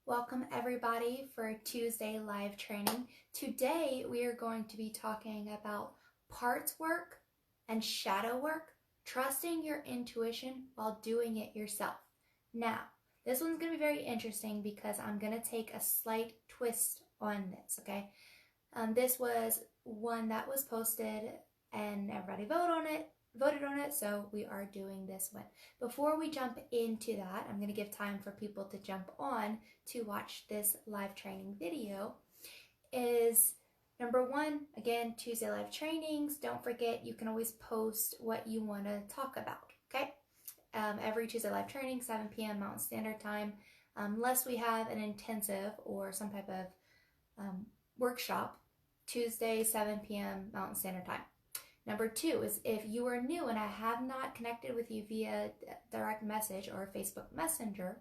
Welcome everybody for Tuesday live training. Today we are going to be talking about parts work and shadow work, trusting your intuition while doing it yourself. Now, this one's going to be very interesting because I'm going to take a slight twist on this, okay? This was one that was posted and everybody voted on it, so we are doing this one. Before we jump into that, I'm going to give time for people to jump on to watch this live training video. Is number one, again, Tuesday live trainings. Don't forget, you can always post what you want to talk about, okay? Every Tuesday live training, 7 p.m. Mountain Standard Time, unless we have an intensive or some type of workshop, Tuesday, 7 p.m. Mountain Standard Time. Number two is if you are new and I have not connected with you via direct message or Facebook Messenger,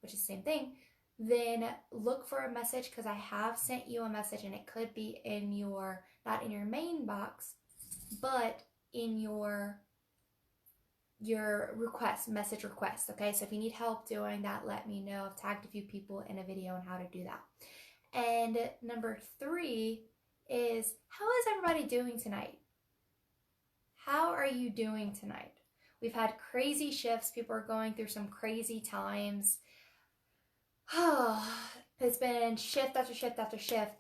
which is the same thing, then look for a message because I have sent you a message and it could be in your, not in your main box, but in your request, message request, okay? So if you need help doing that, let me know. I've tagged a few people in a video on how to do that. And number three is, how is everybody doing tonight? How are you doing tonight? We've had crazy shifts. People are going through some crazy times. It's been shift after shift after shift.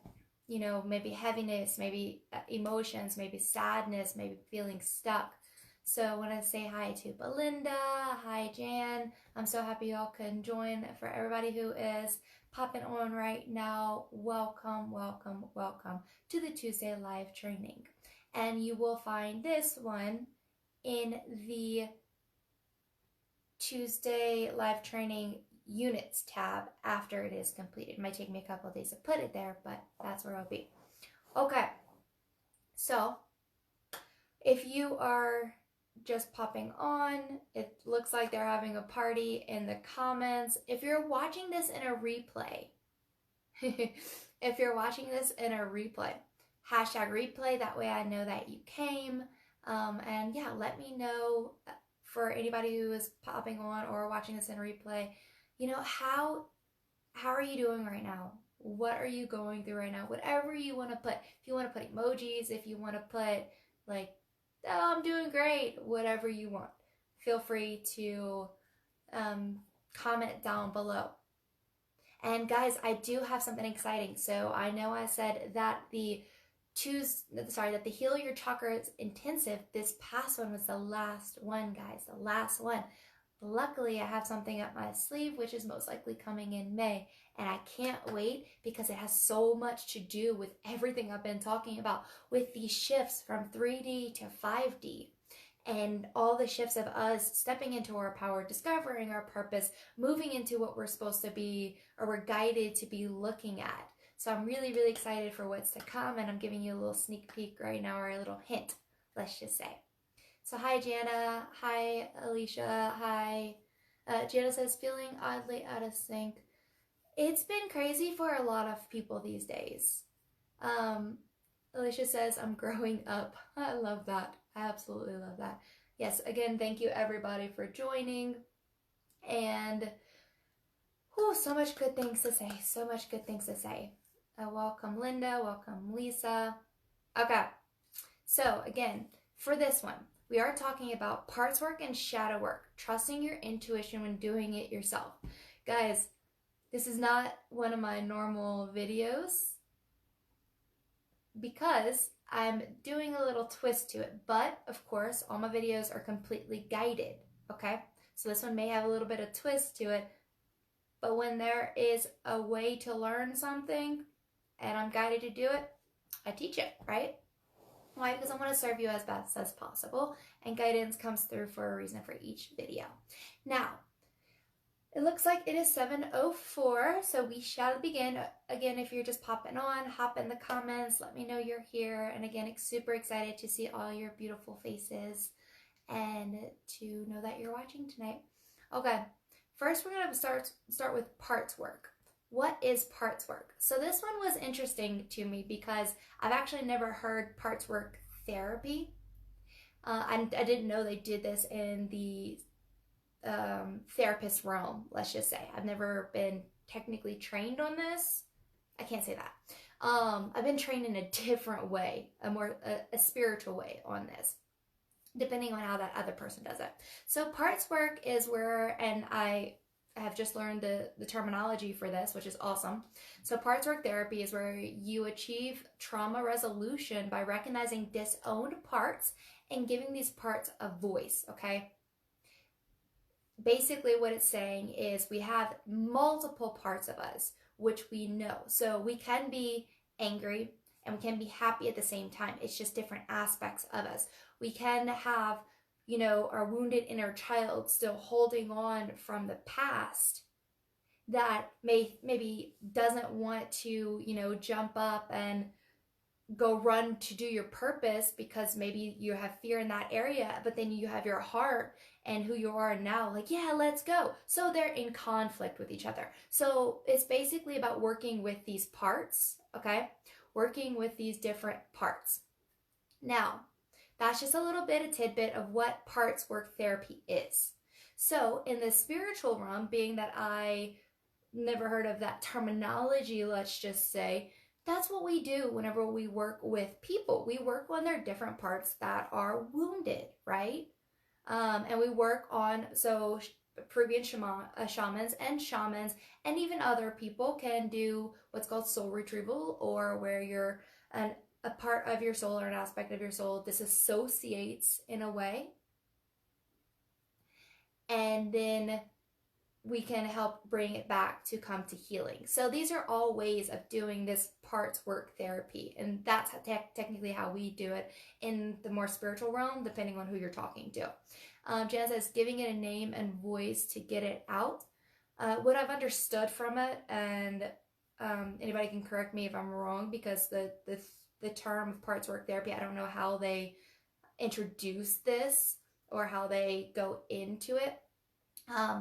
You know, maybe heaviness, maybe emotions, maybe sadness, maybe feeling stuck. So I want to say hi to Belinda. Hi, Jan. I'm so happy y'all can join. For everybody who is popping on right now, welcome, welcome, welcome to the Tuesday live training. And you will find this one in the Tuesday live training units tab after it is completed. It might take me a couple of days to put it there, but that's where I'll be. Okay, so if you are just popping on, it looks like they're having a party in the comments. If you're watching this in a replay, hashtag replay, that way I know that you came. And yeah, let me know for anybody who is popping on or watching this in replay, you know, how are you doing right now? What are you going through right now? Whatever you want to put. If you want to put emojis, if you want to put like, oh, I'm doing great, whatever you want. Feel free to comment down below. And guys, I do have something exciting. So I know I said that the Heal Your Chakras Intensive, this past one was the last one, guys, the last one. Luckily, I have something up my sleeve, which is most likely coming in May, and I can't wait because it has so much to do with everything I've been talking about with these shifts from 3D to 5D. And all the shifts of us stepping into our power, discovering our purpose, moving into what we're supposed to be, or we're guided to be looking at. So I'm really, really excited for what's to come, and I'm giving you a little sneak peek right now, or a little hint, let's just say. So hi, Jana. Hi, Alicia. Hi. Jana says, feeling oddly out of sync. It's been crazy for a lot of people these days. Alicia says, I'm growing up. I love that. I absolutely love that. Yes, again, thank you everybody for joining. And so much good things to say. So much good things to say. Welcome, Linda. Welcome, Lisa. Okay. So again, for this one, we are talking about parts work and shadow work, trusting your intuition when doing it yourself. Guys, this is not one of my normal videos because I'm doing a little twist to it, but of course, all my videos are completely guided, okay? So this one may have a little bit of twist to it, but when there is a way to learn something and I'm guided to do it, I teach it, right? Why? Because I want to serve you as best as possible, and guidance comes through for a reason for each video. Now, it looks like it is 7:04, so we shall begin. Again, if you're just popping on, hop in the comments, let me know you're here. And again, super excited to see all your beautiful faces and to know that you're watching tonight. Okay, first we're going to start with parts work. What is parts work? So this one was interesting to me because I've actually never heard parts work therapy. I didn't know they did this in the therapist realm, let's just say. I've never been technically trained on this. I can't say that. I've been trained in a different way, a spiritual way on this, depending on how that other person does it. So parts work is where, and I have just learned the terminology for this, which is awesome. So parts work therapy is where you achieve trauma resolution by recognizing disowned parts and giving these parts a voice, okay? Basically what it's saying is we have multiple parts of us which we know. So we can be angry and we can be happy at the same time. It's just different aspects of us. We can have, our wounded inner child still holding on from the past that maybe doesn't want to, jump up and go run to do your purpose because maybe you have fear in that area, but then you have your heart and who you are now, like, yeah, let's go. So they're in conflict with each other. So it's basically about working with these parts, okay? Working with these different parts. Now, that's just a little bit, a tidbit of what parts work therapy is. So in the spiritual realm, being that I never heard of that terminology, let's just say, that's what we do whenever we work with people. We work on their different parts that are wounded, right? And we work on, so Peruvian shamans and even other people can do what's called soul retrieval, or where you're a part of your soul or an aspect of your soul disassociates in a way. And then we can help bring it back to come to healing. So these are all ways of doing this parts work therapy. And that's technically how we do it in the more spiritual realm, depending on who you're talking to. Jana says, giving it a name and voice to get it out. What I've understood from it, and anybody can correct me if I'm wrong, because the term of parts work therapy, I don't know how they introduce this or how they go into it.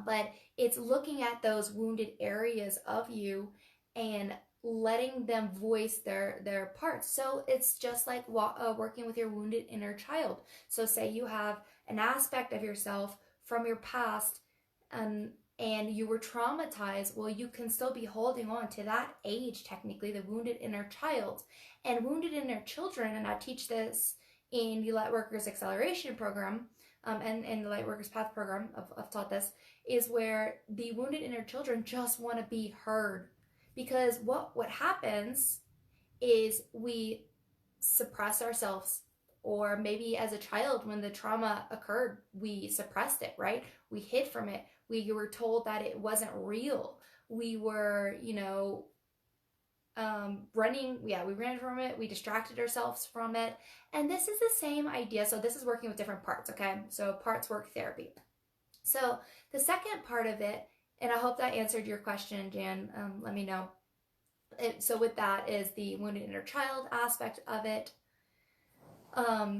But it's looking at those wounded areas of you and letting them voice their parts. So it's just like working with your wounded inner child. So say you have an aspect of yourself from your past and you were traumatized. Well, you can still be holding on to that age, technically, the wounded inner child. And wounded inner children, and I teach this in the Lightworkers Acceleration Program, and in the Lightworkers Path program, I've taught this, is where the wounded inner children just want to be heard. Because what happens is we suppress ourselves, or maybe as a child when the trauma occurred, we suppressed it, right? We hid from it. We were told that it wasn't real. We were, running, we ran from it, we distracted ourselves from it. And this is the same idea. So this is working with different parts, okay? So parts work therapy. So the second part of it, and I hope that answered your question, Jan, let me know. So with that is the wounded inner child aspect of it.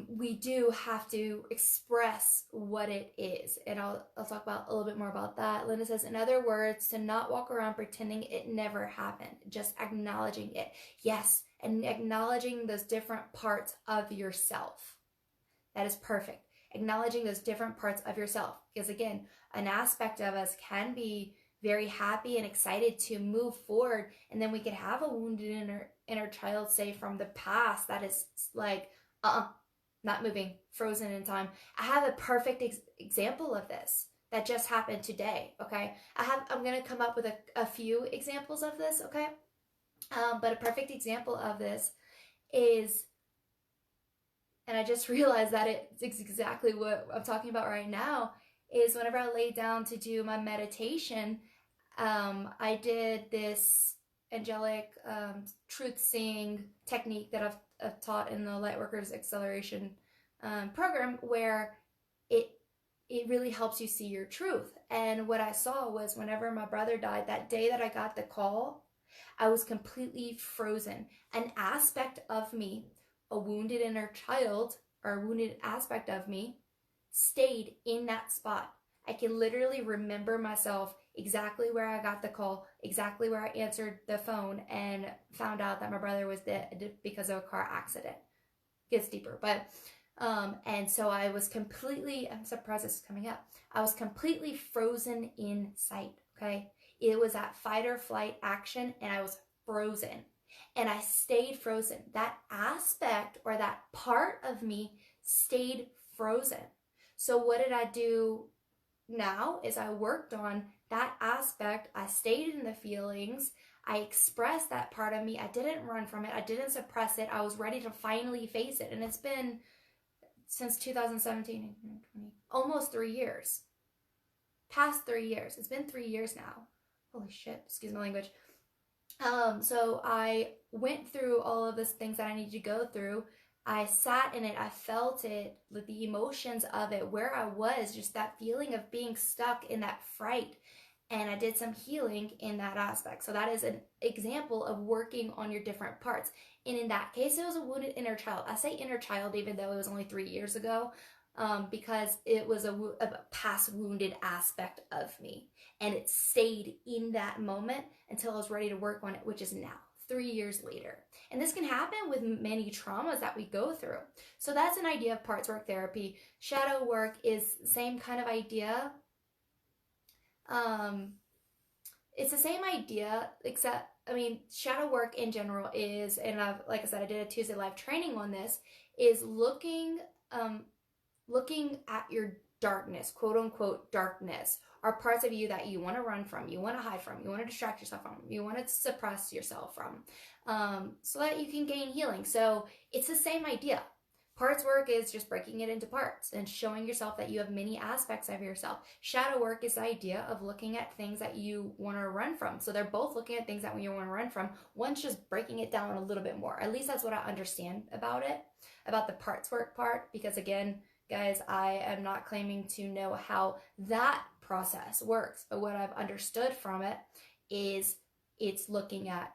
We do have to express what it is, and I'll talk about a little bit more about that. Linda says, in other words, to not walk around pretending it never happened, just acknowledging it. Yes, and acknowledging those different parts of yourself. That is perfect. Acknowledging those different parts of yourself, because again, an aspect of us can be very happy and excited to move forward, and then we could have a wounded inner child, say from the past, that is like, not moving, frozen in time. I have a perfect example of this that just happened today, okay? I'm going to come up with a few examples of this, okay? But a perfect example of this is, and I just realized that it's exactly what I'm talking about right now, is whenever I lay down to do my meditation, I did this angelic truth seeing technique that I've taught in the Lightworkers Acceleration program, where it really helps you see your truth. And what I saw was, whenever my brother died, that day that I got the call, I was completely frozen. An aspect of me, a wounded inner child, or a wounded aspect of me, stayed in that spot. I can literally remember myself exactly where I got the call, exactly where I answered the phone and found out that my brother was dead because of a car accident. Gets deeper, but and so I was completely, I'm surprised this is coming up, I was completely frozen in sight, okay? it was that fight or flight action, and I was frozen. And I stayed frozen. That aspect or that part of me stayed frozen. So what did I do now is I worked on that aspect. I stayed in the feelings. I expressed that part of me. I didn't run from it. I didn't suppress it. I was ready to finally face it. And it's been since 2017, almost 3 years. Past 3 years. It's been 3 years now. Holy shit, excuse my language. So I went through all of those things that I needed to go through. I sat in it, I felt it, with the emotions of it, where I was, just that feeling of being stuck in that fright. And I did some healing in that aspect. So that is an example of working on your different parts. And in that case, it was a wounded inner child. I say inner child even though it was only 3 years ago, because it was a past wounded aspect of me. And it stayed in that moment until I was ready to work on it, which is now, 3 years later. And this can happen with many traumas that we go through. So that's an idea of parts work therapy. Shadow work is the same kind of idea. It's the same idea, except, I mean, shadow work in general is, and like I said, I did a Tuesday live training on this, is looking at your darkness, quote unquote darkness, are parts of you that you want to run from, you want to hide from, you want to distract yourself from, you want to suppress yourself from, so that you can gain healing. So it's the same idea. Parts work is just breaking it into parts and showing yourself that you have many aspects of yourself. Shadow work is the idea of looking at things that you want to run from. So they're both looking at things that you want to run from. One's just breaking it down a little bit more. At least that's what I understand about it, about the parts work part, because again, guys, I am not claiming to know how that process works, but what I've understood from it is it's looking at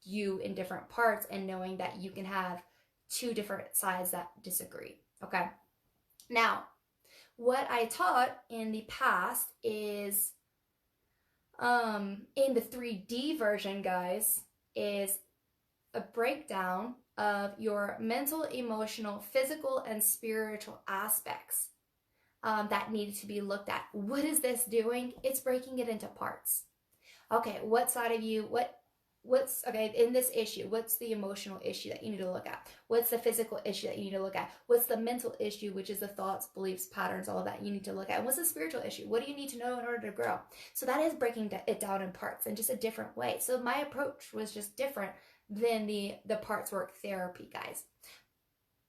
you in different parts and knowing that you can have two different sides that disagree. Okay. Now, what I taught in the past is, in the 3D version, guys, is a breakdown of your mental, emotional, physical, and spiritual aspects that needed to be looked at. What is this doing? It's breaking it into parts. Okay, what side of you, what's okay in this issue? What's the emotional issue that you need to look at? What's the physical issue that you need to look at? What's the mental issue, which is the thoughts, beliefs, patterns, all of that you need to look at? And what's the spiritual issue? What do you need to know in order to grow? So that is breaking it down in parts in just a different way. So my approach was just different than the parts work therapy, guys.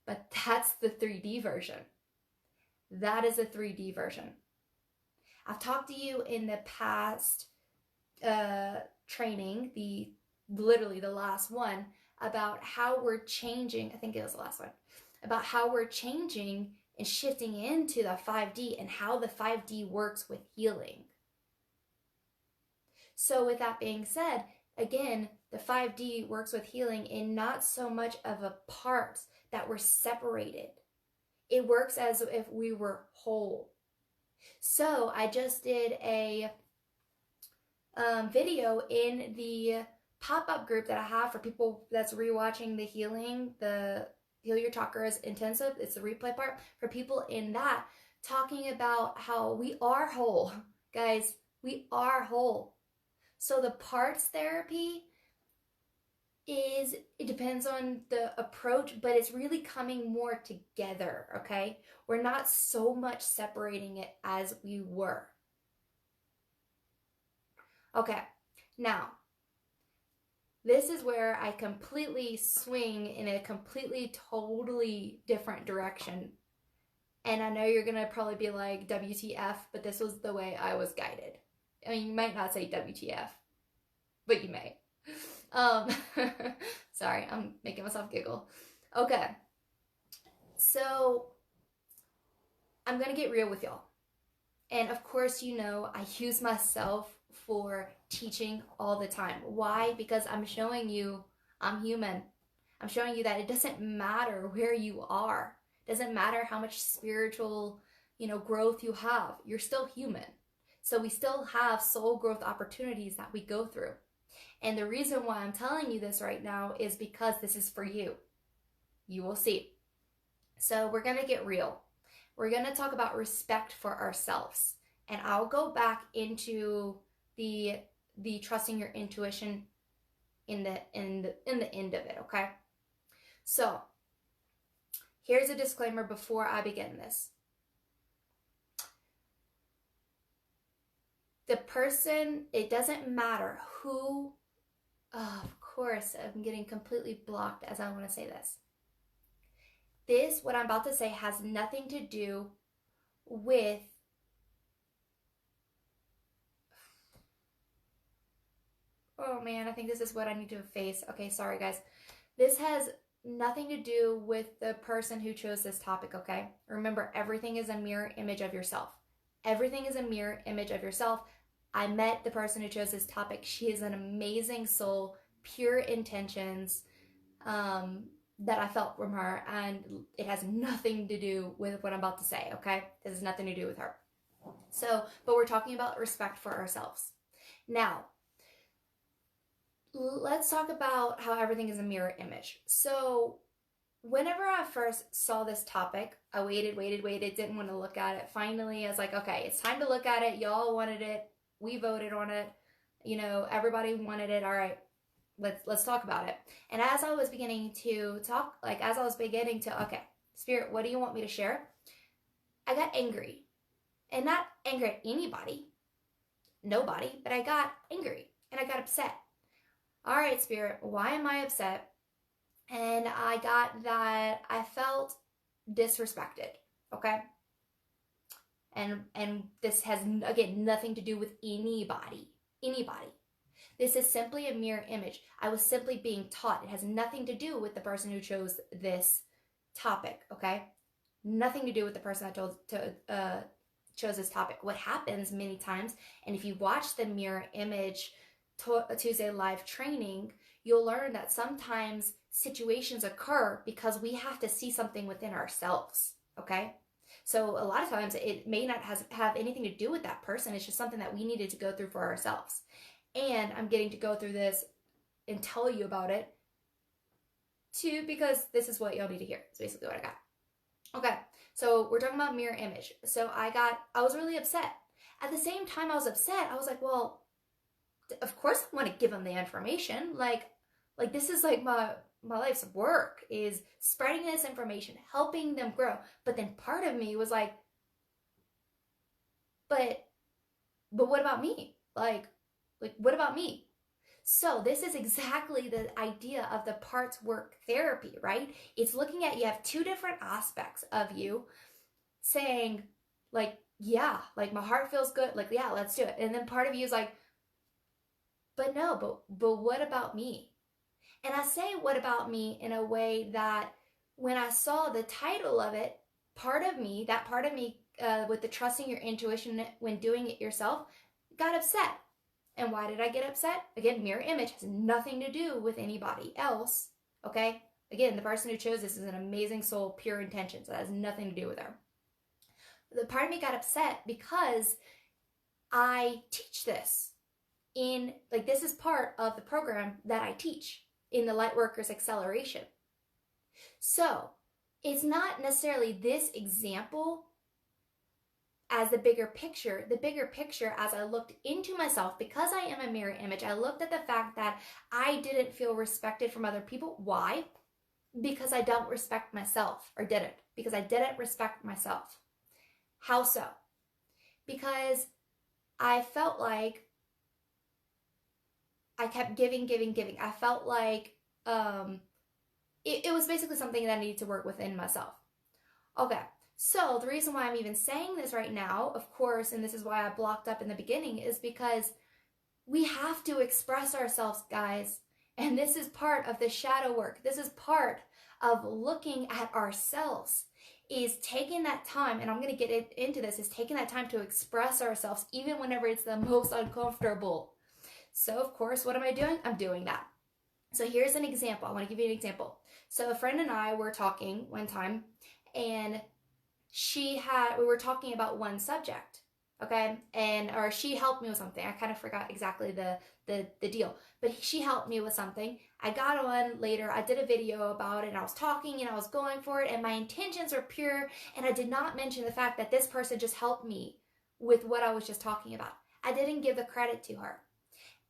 But that's the 3D version. That is a 3D version. I've talked to you in the past training, literally the last one, about how we're changing. I think it was the last one, about how we're changing and shifting into the 5D and how the 5D works with healing. So with that being said, again, the 5D works with healing in not so much of a parts that we're separated. It works as if we were whole. So I just did a video in the pop-up group that I have for people that's rewatching the Heal Your Chakras intensive. It's the replay part for people in that, talking about how we are whole. Guys, we are whole. So the parts therapy it depends on the approach, but it's really coming more together, okay? We're not so much separating it as we were. Okay, now, this is where I completely swing in a completely, totally different direction. And I know you're going to probably be like, WTF, but this was the way I was guided. I mean, you might not say WTF, but you may. Sorry, I'm making myself giggle. Okay, so I'm going to get real with y'all. And of course, you know, I use myself for teaching all the time. Why? Because I'm showing you I'm human. I'm showing you that it doesn't matter where you are. It doesn't matter how much spiritual, growth you have. You're still human. So we still have soul growth opportunities that we go through. And the reason why I'm telling you this right now is because this is for you. You will see. So we're going to get real. We're going to talk about respect for ourselves. And I'll go back into the the trusting your intuition in the end of it, okay? So here's a disclaimer before I begin this. The person, it doesn't matter who, oh, of course, I'm getting completely blocked as I want to say this. This, what I'm about to say, has nothing to do with oh man, I think this is what I need to face. Okay, sorry guys. This has nothing to do with the person who chose this topic, okay? Remember, everything is a mirror image of yourself. Everything is a mirror image of yourself. I met the person who chose this topic. She is an amazing soul, pure intentions that I felt from her, and it has nothing to do with what I'm about to say, okay? This has nothing to do with her. So, but we're talking about respect for ourselves. Now, let's talk about how everything is a mirror image. So whenever I first saw this topic, I waited, didn't want to look at it. Finally, I was like, okay, it's time to look at it. Y'all wanted it. We voted on it. You know, everybody wanted it. All right, let's talk about it. And as I was beginning to talk, okay, Spirit, what do you want me to share? I got angry. And not angry at anybody, nobody, but I got angry and I got upset. All right, Spirit, why am I upset? And I got that I felt disrespected, okay? And this has, again, nothing to do with anybody. This is simply a mirror image. I was simply being taught. It has nothing to do with the person who chose this topic, okay? Nothing to do with the person that chose this topic. What happens many times, and if you watch the mirror image Tuesday live training, you'll learn that sometimes situations occur because we have to see something within ourselves, okay? So a lot of times it may not have anything to do with that person. It's just something that we needed to go through for ourselves. And I'm getting to go through this and tell you about it too, because this is what y'all need to hear. It's basically what I got. Okay, so we're talking about mirror image. So I was really upset. At the same time I was upset, I was like, well, of course I want to give them the information. Like this is like my life's work, is spreading this information, helping them grow. But then part of me was like, but what about me? Like what about me? So this is exactly the idea of the parts work therapy, right? It's looking at, you have two different aspects of you saying like, yeah, like my heart feels good. Like, yeah, let's do it. And then part of you is like, but no, but what about me? And I say what about me in a way that when I saw the title of it, that part of me with the trusting your intuition when doing it yourself, got upset. And why did I get upset? Again, mirror image has nothing to do with anybody else, okay? Again, the person who chose this is an amazing soul, pure intentions. That has nothing to do with her. The part of me got upset because I teach this this is part of the program that I teach in the Lightworkers Acceleration. So it's not necessarily this example as the bigger picture. The bigger picture, as I looked into myself, because I am a mirror image, I looked at the fact that I didn't feel respected from other people. Why? Because I don't respect myself, because I didn't respect myself. How so? Because I felt like I kept giving. I felt like it was basically something that I needed to work within myself. Okay, so the reason why I'm even saying this right now, of course, and this is why I blocked up in the beginning, is because we have to express ourselves, guys. And this is part of the shadow work. This is part of looking at ourselves, is taking that time, and I'm going to get into this, is taking that time to express ourselves, even whenever it's the most uncomfortable. So, of course, what am I doing? I'm doing that. So here's an example. I want to give you an example. So a friend and I were talking one time, and we were talking about one subject, okay? Or she helped me with something. I kind of forgot exactly the deal, but she helped me with something. I got on later. I did a video about it, and I was talking, and I was going for it, and my intentions were pure, and I did not mention the fact that this person just helped me with what I was just talking about. I didn't give the credit to her.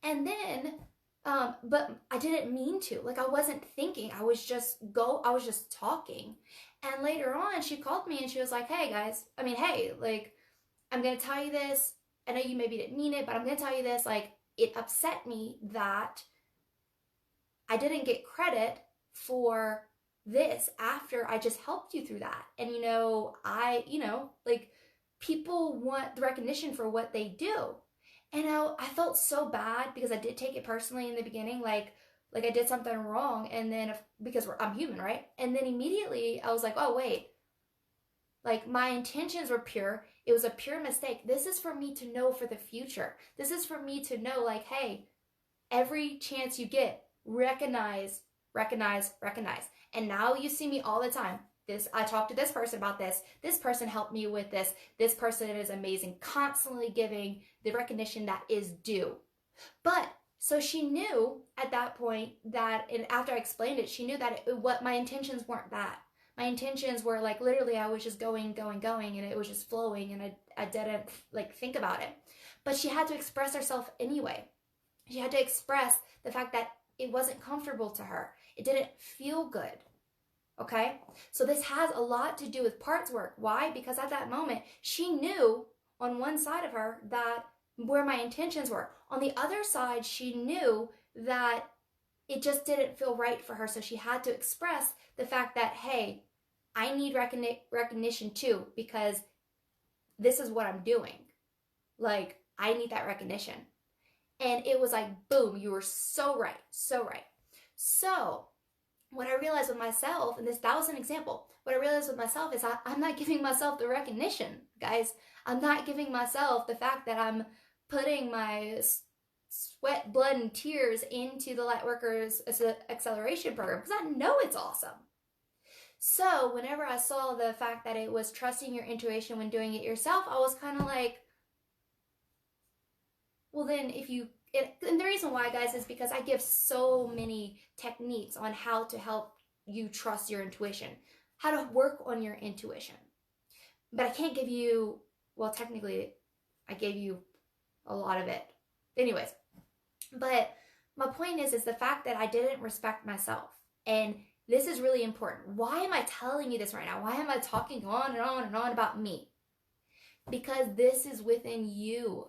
And then, but I didn't mean to. Like, I wasn't thinking. I was just talking. And later on, she called me and she was like, hey guys, hey, like, I'm going to tell you this. I know you maybe didn't mean it, but I'm going to tell you this. Like, it upset me that I didn't get credit for this after I just helped you through that. And, like, people want the recognition for what they do. And I felt so bad because I did take it personally in the beginning, like I did something wrong. And then because I'm human, right? And then immediately I was like, oh, wait, like, my intentions were pure. It was a pure mistake. This is for me to know for the future. This is for me to know, like, hey, every chance you get, recognize. And now you see me all the time. I talked to this person about this. This person helped me with this. This person is amazing. Constantly giving the recognition that is due. But so she knew at that point that, and after I explained it, she knew that what my intentions weren't that. My intentions were like, literally, I was just going, and it was just flowing, and I didn't like think about it. But she had to express herself anyway. She had to express the fact that it wasn't comfortable to her. It didn't feel good. Okay? So this has a lot to do with parts work. Why? Because at that moment, she knew on one side of her that where my intentions were. On the other side, she knew that it just didn't feel right for her. So she had to express the fact that, hey, I need recognition too, because this is what I'm doing. Like, I need that recognition. And it was like, boom, you were so right, so right. So what I realized with myself, and that was an example, what I realized with myself is I'm not giving myself the recognition, guys. I'm not giving myself the fact that I'm putting my sweat, blood, and tears into the Lightworkers Acceleration Program because I know it's awesome. So whenever I saw the fact that it was trusting your intuition when doing it yourself, I was kind of like, well, then and the reason why, guys, is because I give so many techniques on how to help you trust your intuition, how to work on your intuition. But I can't give you, well, technically, I gave you a lot of it. Anyways, but my point is the fact that I didn't respect myself. And this is really important. Why am I telling you this right now? Why am I talking on and on and on about me? Because this is within you.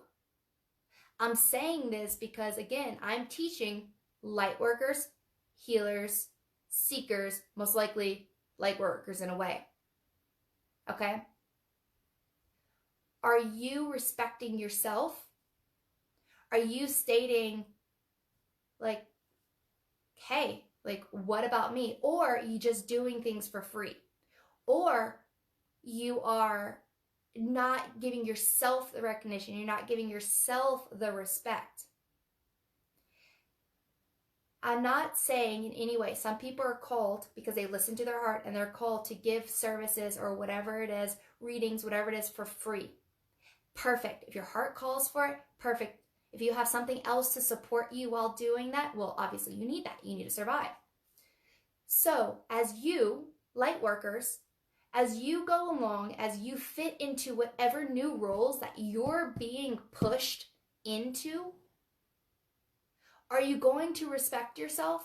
I'm saying this because, again, I'm teaching light workers, healers, seekers, most likely light workers in a way. Okay? Are you respecting yourself? Are you stating, like, hey, like, what about me? Or are you just doing things for free? Or you are not giving yourself the recognition. You're not giving yourself the respect. I'm not saying in any way, some people are called because they listen to their heart and they're called to give services or whatever it is, readings, whatever it is, for free. Perfect. If your heart calls for it, perfect. If you have something else to support you while doing that, well, obviously you need that. You need to survive. So as you, light workers, as you go along, as you fit into whatever new roles that you're being pushed into, are you going to respect yourself?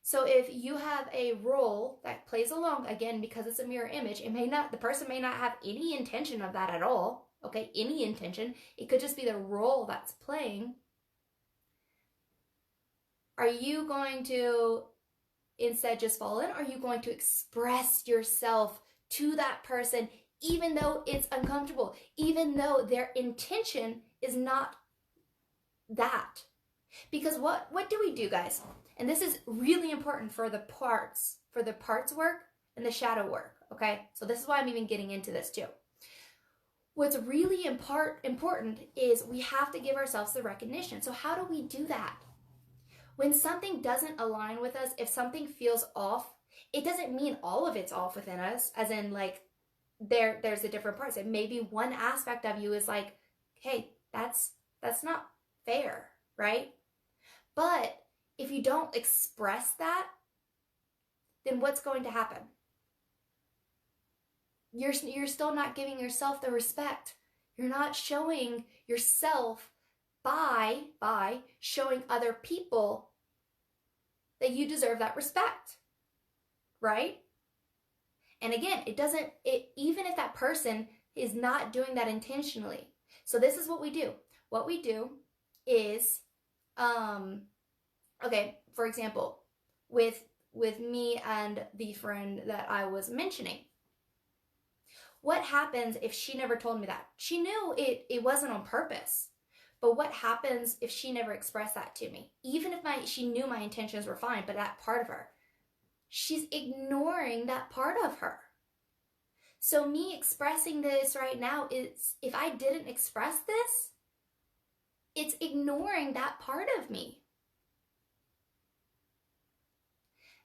So if you have a role that plays along, again, because it's a mirror image, the person may not have any intention of that at all, okay? Any intention. It could just be the role that's playing. Are you going to instead just fall in? Or are you going to express yourself to that person, even though it's uncomfortable, even though their intention is not that? Because what do we do, guys? And this is really important for the parts work and the shadow work, okay? So this is why I'm even getting into this too. What's really important is we have to give ourselves the recognition. So how do we do that? When something doesn't align with us, if something feels off, it doesn't mean all of it's off within us, as in like there's the different parts. And maybe one aspect of you is like, hey, that's not fair, right? But if you don't express that, then what's going to happen? You're still not giving yourself the respect. You're not showing yourself by showing other people that you deserve that respect, right? And again, even if that person is not doing that intentionally. So this is what we do. What we do is, okay, for example, with me and the friend that I was mentioning, what happens if she never told me that? She knew it wasn't on purpose. But what happens if she never expressed that to me? Even if she knew my intentions were fine, but that part of her, she's ignoring that part of her. So me expressing this right now is, if I didn't express this, it's ignoring that part of me.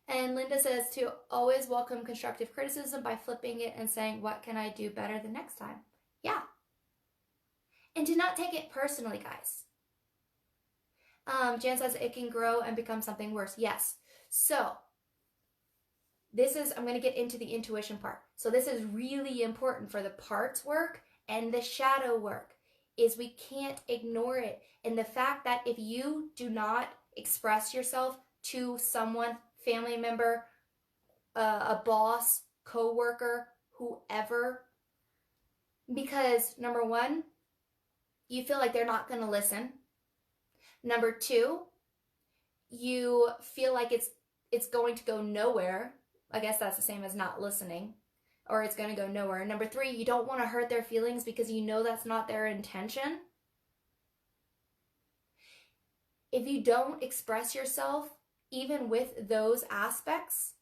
And Linda says to always welcome constructive criticism by flipping it and saying, what can I do better the next time? Yeah. And do not take it personally, guys. Jan says it can grow and become something worse. Yes. So I'm going to get into the intuition part. So this is really important for the parts work and the shadow work, is we can't ignore it. And the fact that if you do not express yourself to someone, family member, a boss, coworker, whoever, because number one, you feel like they're not going to listen. Number two, you feel like it's going to go nowhere. I guess that's the same as not listening, or it's going to go nowhere. Number three, you don't want to hurt their feelings because you know that's not their intention. If you don't express yourself, even with those aspects,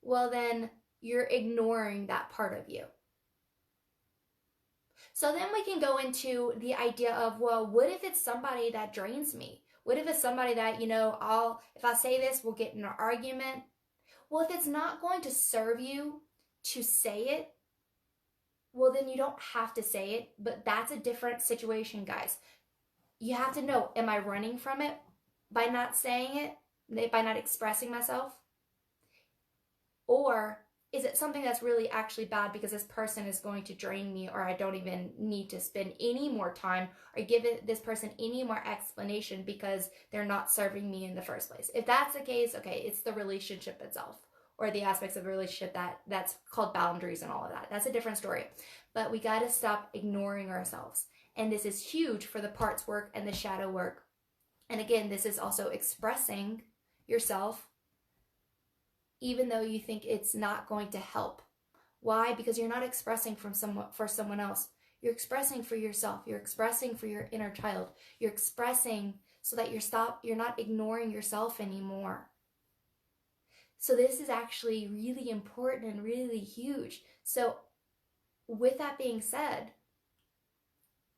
well then you're ignoring that part of you. So then we can go into the idea of, well, what if it's somebody that drains me? What if it's somebody that, if I say this, we'll get in an argument? Well, if it's not going to serve you to say it, well, then you don't have to say it, but that's a different situation, guys. You have to know, am I running from it by not saying it, by not expressing myself? Or is it something that's really actually bad because this person is going to drain me, or I don't even need to spend any more time or give this person any more explanation because they're not serving me in the first place? If that's the case, okay, it's the relationship itself or the aspects of the relationship that's called boundaries and all of that. That's a different story. But we got to stop ignoring ourselves. And this is huge for the parts work and the shadow work. And again, this is also expressing yourself even though you think it's not going to help. Why? Because you're not expressing for someone else. You're expressing for yourself. You're expressing for your inner child. You're expressing so that you're not ignoring yourself anymore. So this is actually really important and really huge. So with that being said,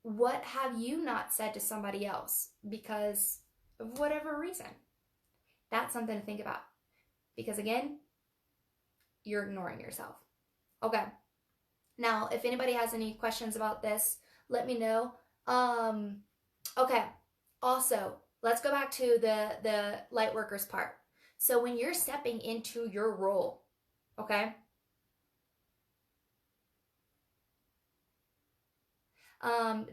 what have you not said to somebody else because of whatever reason? That's something to think about. Because again, you're ignoring yourself. Okay. Now, if anybody has any questions about this, let me know. Okay. Also, let's go back to the light workers part. So when you're stepping into your role, okay?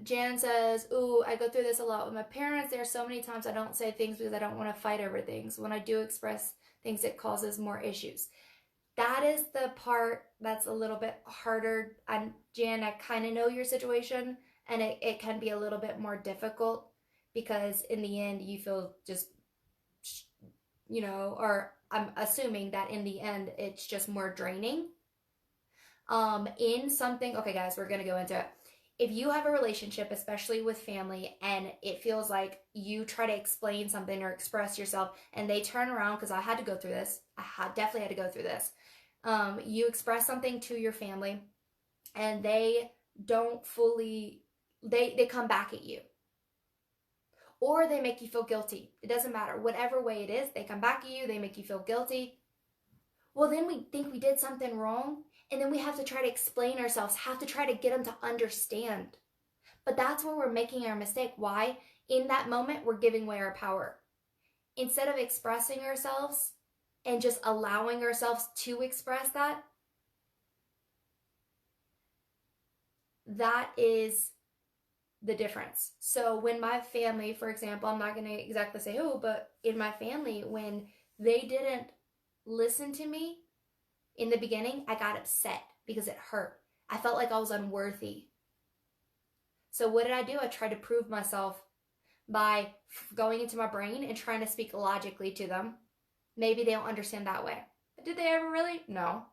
Jan says, ooh, I go through this a lot with my parents. There are so many times I don't say things because I don't want to fight over things. When I do express things, it causes more issues. That is the part that's a little bit harder. And Jan, I kind of know your situation, and it can be a little bit more difficult because in the end you feel just, or I'm assuming that in the end it's just more draining. In something, okay guys, we're going to go into it. If you have a relationship, especially with family, and it feels like you try to explain something or express yourself and they turn around, because I had to go through this. Definitely had to go through this. You express something to your family and they don't fully, they come back at you. Or they make you feel guilty. It doesn't matter. Whatever way it is, they come back at you, they make you feel guilty. Well, then we think we did something wrong. And then we have to try to explain ourselves, have to try to get them to understand. But that's where we're making our mistake. Why? In that moment, we're giving away our power. Instead of expressing ourselves and just allowing ourselves to express that is the difference. So when my family, for example, I'm not going to exactly say who, but in my family, when they didn't listen to me in the beginning, I got upset because it hurt. I felt like I was unworthy. So what did I do? I tried to prove myself by going into my brain and trying to speak logically to them. Maybe they don't understand that way. But did they ever really? No.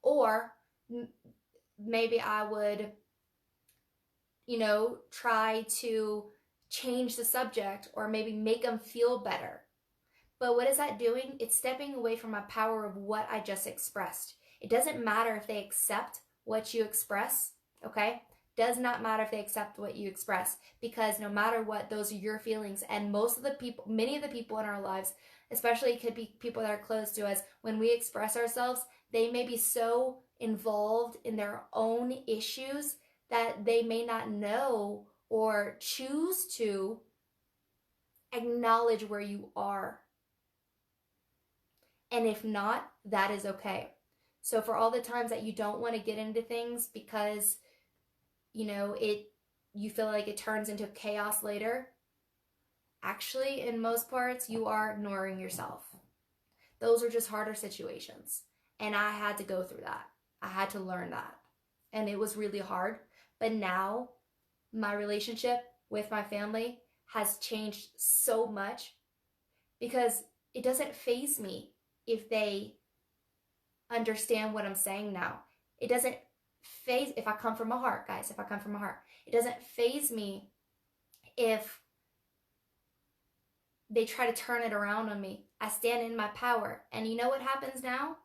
Or maybe I would, try to change the subject or maybe make them feel better. But what is that doing? It's stepping away from my power of what I just expressed. It doesn't matter if they accept what you express, okay? Does not matter if they accept what you express, because no matter what, those are your feelings. And many of the people in our lives, especially it could be people that are close to us, when we express ourselves, they may be so involved in their own issues that they may not know or choose to acknowledge where you are. And if not, that is okay. So for all the times that you don't want to get into things because, you feel like it turns into chaos later, actually, in most parts, you are ignoring yourself. Those are just harder situations. And I had to go through that. I had to learn that. And it was really hard. But now my relationship with my family has changed so much because it doesn't faze me if they understand what I'm saying now. It doesn't faze, if I come from my heart, guys, if I come from my heart, it doesn't faze me if they try to turn it around on me. I stand in my power. And you know what happens now?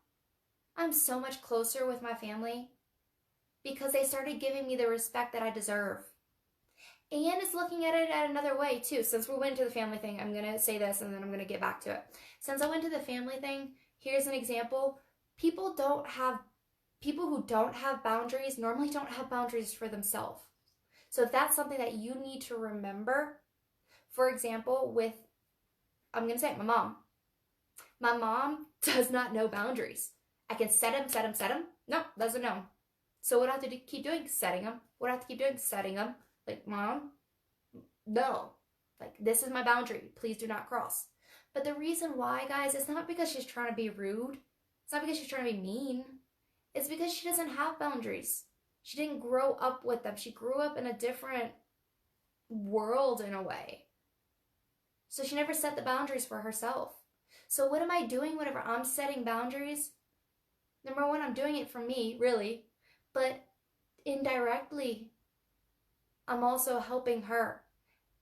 I'm so much closer with my family because they started giving me the respect that I deserve. And it's looking at it at another way too. Since we went to the family thing, I'm going to say this and then I'm going to get back to it. Since I went to the family thing, here's an example. People who don't have boundaries normally don't have boundaries for themselves. So if that's something that you need to remember, for example, I'm going to say it, my mom. My mom does not know boundaries. I can set them. No, doesn't know. So what do I have to keep doing? Setting them. What do I have to keep doing? Setting them. Like, Mom, no. Like, this is my boundary. Please do not cross. But the reason why, guys, it's not because she's trying to be rude. It's not because she's trying to be mean. It's because she doesn't have boundaries. She didn't grow up with them. She grew up in a different world in a way. So she never set the boundaries for herself. So what am I doing whenever I'm setting boundaries? Number one, I'm doing it for me, really. But indirectly, I'm also helping her.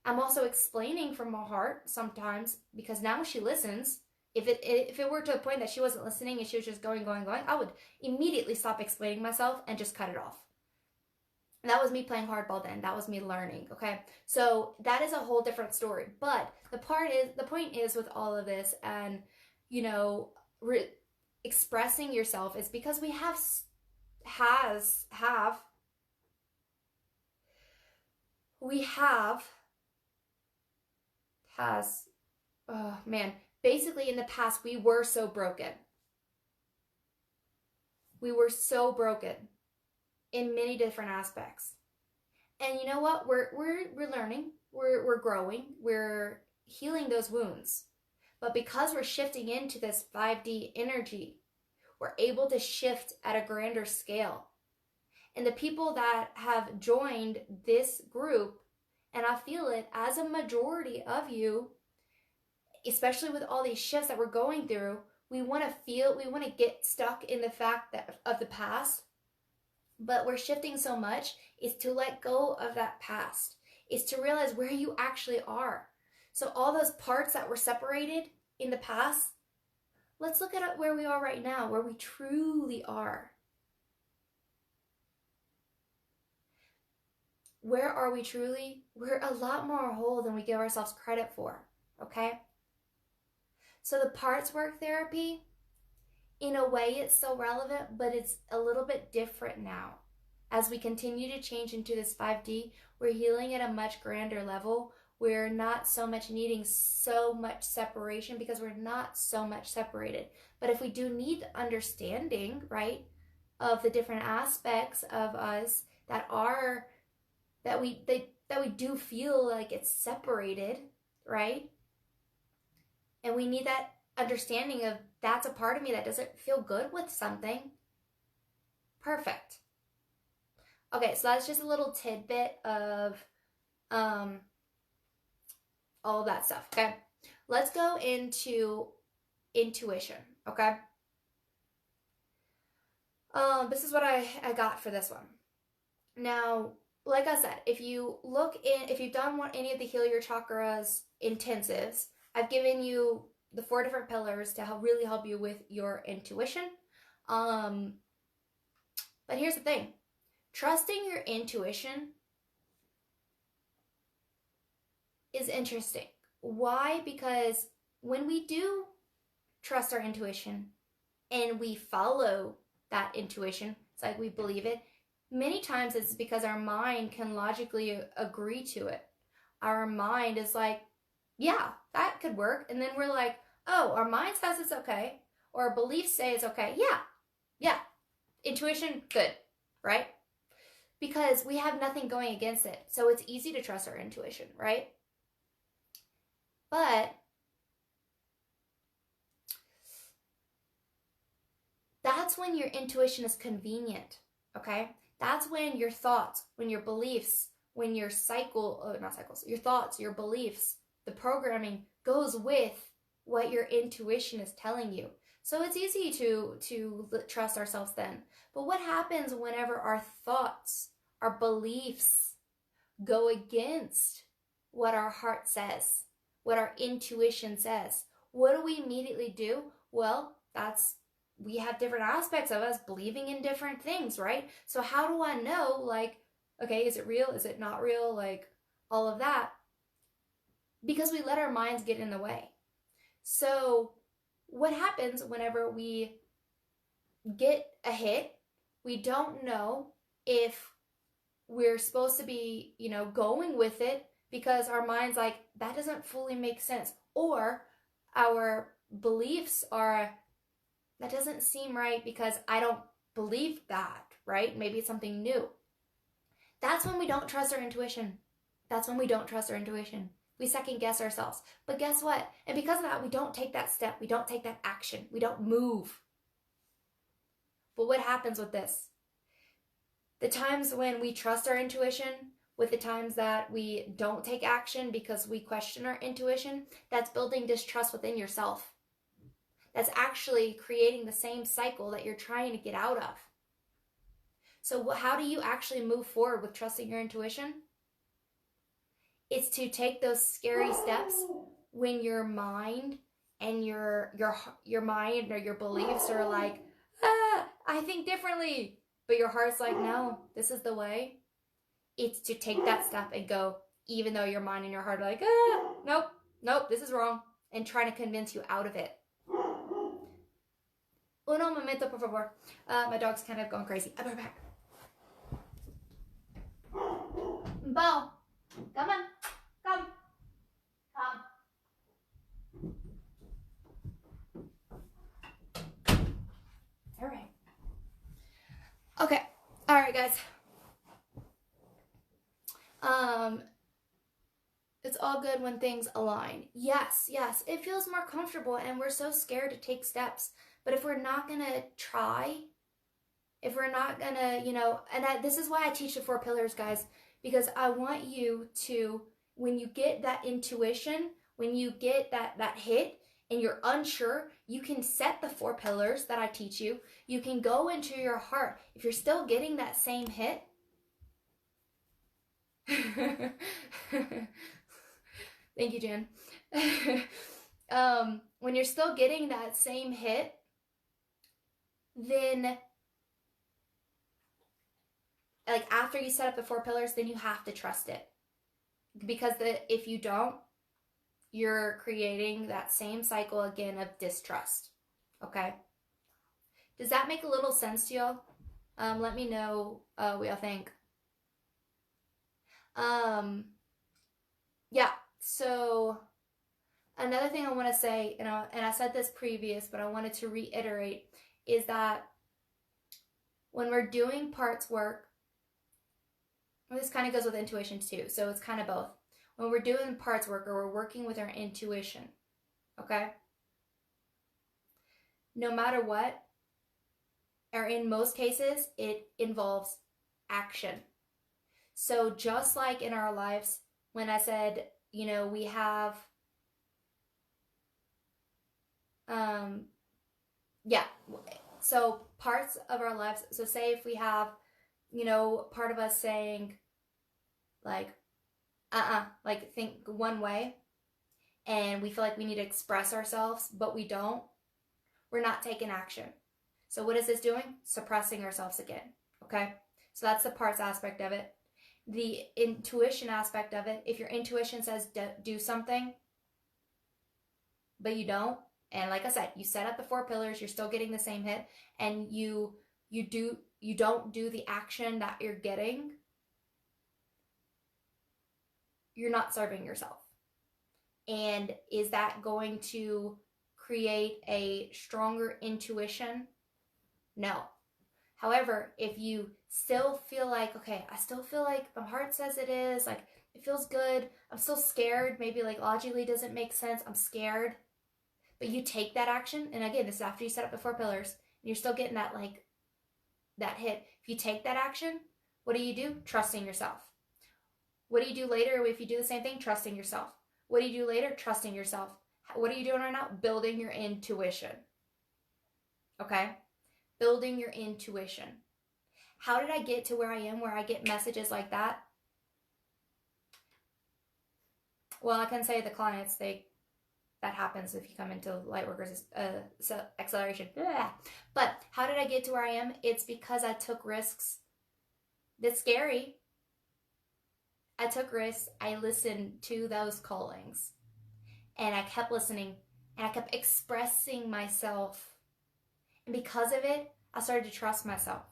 I'm also explaining from my heart sometimes because now she listens. If it were to a point that she wasn't listening and she was just going, I would immediately stop explaining myself and just cut it off. And that was me playing hardball then. That was me learning, okay? So that is a whole different story. But the point is with all of this and, expressing yourself is because we oh man, basically in the past we were so broken. We were so broken in many different aspects. And you know what? We're learning. We're growing. We're healing those wounds. But because we're shifting into this 5D energy, we're able to shift at a grander scale. And the people that have joined this group, and I feel it as a majority of you, especially with all these shifts that we're going through, we want to get stuck in the fact that of the past, but we're shifting so much is to let go of that past, is to realize where you actually are. So all those parts that were separated in the past, let's look at where we are right now, where we truly are. Where are we truly? We're a lot more whole than we give ourselves credit for, okay? So the parts work therapy, in a way it's still relevant, but it's a little bit different now. As we continue to change into this 5D, we're healing at a much grander level. We're not so much needing so much separation because we're not so much separated. But if we do need understanding, right, of the different aspects of us that we do feel like it's separated, right? And we need that understanding of that's a part of me that doesn't feel good with something. Perfect. Okay, so that's just a little tidbit of all of that stuff, okay? Let's go into intuition, okay? This is what I got for this one. Now, like I said, if you've done any of the Heal Your Chakras intensives, I've given you the 4 different pillars to really help you with your intuition. But here's the thing. Trusting your intuition is interesting. Why? Because when we do trust our intuition and we follow that intuition, it's like we believe it, many times it's because our mind can logically agree to it. Our mind is like, yeah, that could work. And then we're like, oh, our mind says it's okay. Or our beliefs say it's okay. Yeah. Intuition, good, right? Because we have nothing going against it. So it's easy to trust our intuition, right? But that's when your intuition is convenient, okay? That's when your thoughts, when your beliefs, when your your thoughts, your beliefs, the programming goes with what your intuition is telling you. So it's easy to trust ourselves then. But what happens whenever our thoughts, our beliefs go against what our heart says, what our intuition says? What do we immediately do? Well, we have different aspects of us believing in different things, right? So how do I know, like, okay, is it real? Is it not real? Like, all of that. Because we let our minds get in the way. So what happens whenever we get a hit? We don't know if we're supposed to be, going with it because our mind's like, that doesn't fully make sense. Or our beliefs are, that doesn't seem right because I don't believe that, right? Maybe it's something new. That's when we don't trust our intuition. We second guess ourselves. But guess what? And because of that, we don't take that step. We don't take that action. We don't move. But what happens with this? The times when we trust our intuition, with the times that we don't take action because we question our intuition, that's building distrust within yourself. That's actually creating the same cycle that you're trying to get out of. So how do you actually move forward with trusting your intuition? It's to take those scary steps when your mind and your mind or your beliefs are like, I think differently. But your heart's like, no, this is the way. It's to take that step and go, even though your mind and your heart are like, nope, this is wrong. And trying to convince you out of it. Uno momento, por favor. My dog's kind of going crazy. I'll be right back. Bo, come on. Come. All right. Okay. All right, guys. It's all good when things align. Yes, it feels more comfortable and we're so scared to take steps. But if we're not going to try, if we're not going to, this is why I teach the 4 pillars, guys, because I want you to, when you get that intuition, when you get that hit and you're unsure, you can set the 4 pillars that I teach you. You can go into your heart. If you're still getting that same hit, thank you, Jen. When you're still getting that same hit, then like after you set up the 4 pillars, then you have to trust it. Because if you don't, you're creating that same cycle again of distrust. Okay? Does that make a little sense to y'all? Let me know what y'all think. Yeah, so another thing I want to say, and I said this previous, but I wanted to reiterate, is that when we're doing parts work, this kind of goes with intuition too, so it's kind of both. When we're doing parts work or we're working with our intuition, okay? No matter what, or in most cases, it involves action. So just like in our lives, when I said, you know, we have, yeah, so parts of our lives, so say if we have, you know, part of us saying like, like think one way, and we feel like we need to express ourselves, but we don't, we're not taking action. So what is this doing? Suppressing ourselves again, okay? So that's the parts aspect of it. The intuition aspect of it, if your intuition says do something, but you don't, and like I said, you set up the 4 pillars, you're still getting the same hit, and you don't do the action that you're getting, you're not serving yourself. And is that going to create a stronger intuition? No. However, if you still feel like, okay, I still feel like my heart says it is, like it feels good, I'm still scared, maybe like logically doesn't make sense, I'm scared, but you take that action, and again, this is after you set up the 4 pillars, and you're still getting that like that hit. If you take that action, what do? Trusting yourself. What do you do later if you do the same thing? Trusting yourself. What do you do later? Trusting yourself. What are you doing right now? Building your intuition. Okay? Building your intuition. How did I get to where I am, where I get messages like that? Well, I can say the clients, that happens if you come into Lightworkers acceleration. But how did I get to where I am? It's because I took risks. That's scary. I took risks. I listened to those callings, and I kept listening, and I kept expressing myself. And because of it, I started to trust myself.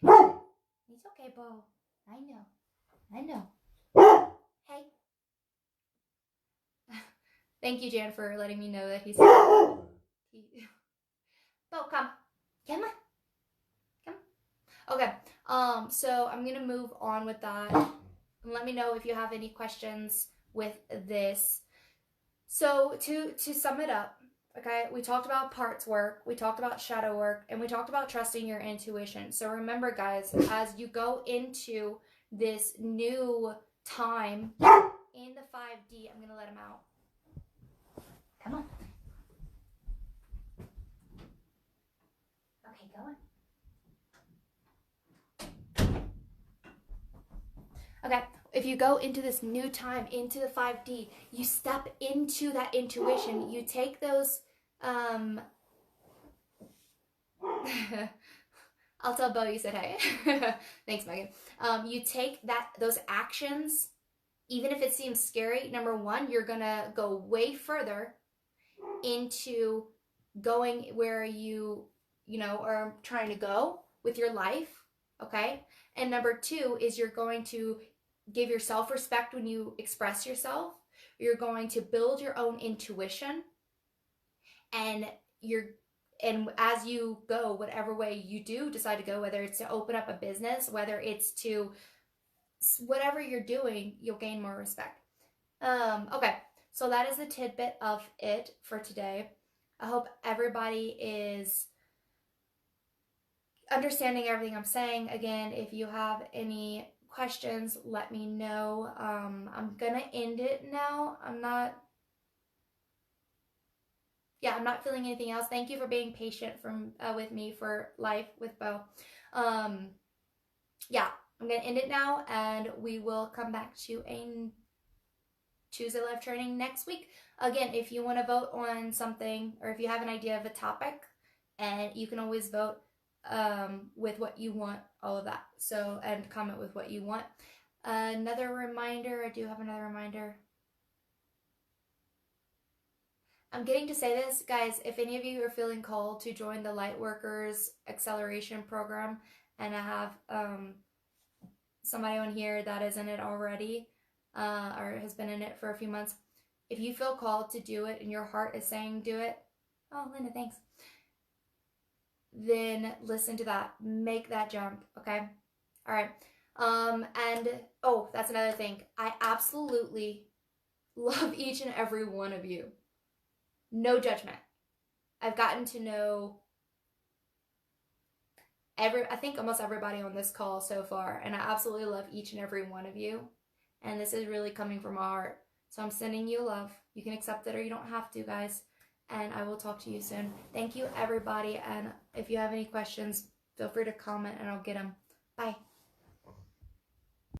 It's okay, Bo. I know. Hey. Thank you, Jan, for letting me know that he's... Bo, come. Come on. Okay, so I'm gonna move on with that. And let me know if you have any questions with this. So to sum it up, okay, we talked about parts work, we talked about shadow work, and we talked about trusting your intuition. So remember, guys, as you go into this new time in the 5D, I'm gonna let him out. Come on. Okay, go on. Okay, if you go into this new time, into the 5D, you step into that intuition. You take those, I'll tell Bo you said hey. Thanks, Megan. You take those actions, even if it seems scary. Number one, you're gonna go way further into going where you are trying to go with your life, okay? And number two is you're going to give yourself respect when you express yourself. You're going to build your own intuition, and as you go, whatever way you do decide to go, whether it's to open up a business, whether it's to whatever you're doing, you'll gain more respect. Okay, so that is the tidbit of it for today. I hope everybody is understanding everything I'm saying. Again, if you have any questions, let me know. I'm gonna end it now. I'm not feeling anything else. Thank you for being patient with me for life with Bo. Yeah, I'm gonna end it now, and we will come back to a Tuesday live training next week. Again, if you want to vote on something, or if you have an idea of a topic, and you can always vote with what you want, all of that. So, and comment with what you want. Another reminder, I do have another reminder. I'm getting to say this, guys, if any of you are feeling called to join the Lightworkers Acceleration Program, and I have somebody on here that is in it already, or has been in it for a few months, if you feel called to do it and your heart is saying do it, oh, Linda, thanks, then listen to that. Make that jump, okay? All right. And oh, that's another thing. I absolutely love each and every one of you. No judgment. I've gotten to know I think almost everybody on this call so far, and I absolutely love each and every one of you. And this is really coming from my heart. So I'm sending you love. You can accept it or you don't have to, guys. And I will talk to you soon. Thank you, everybody. And if you have any questions, feel free to comment and I'll get them. Bye.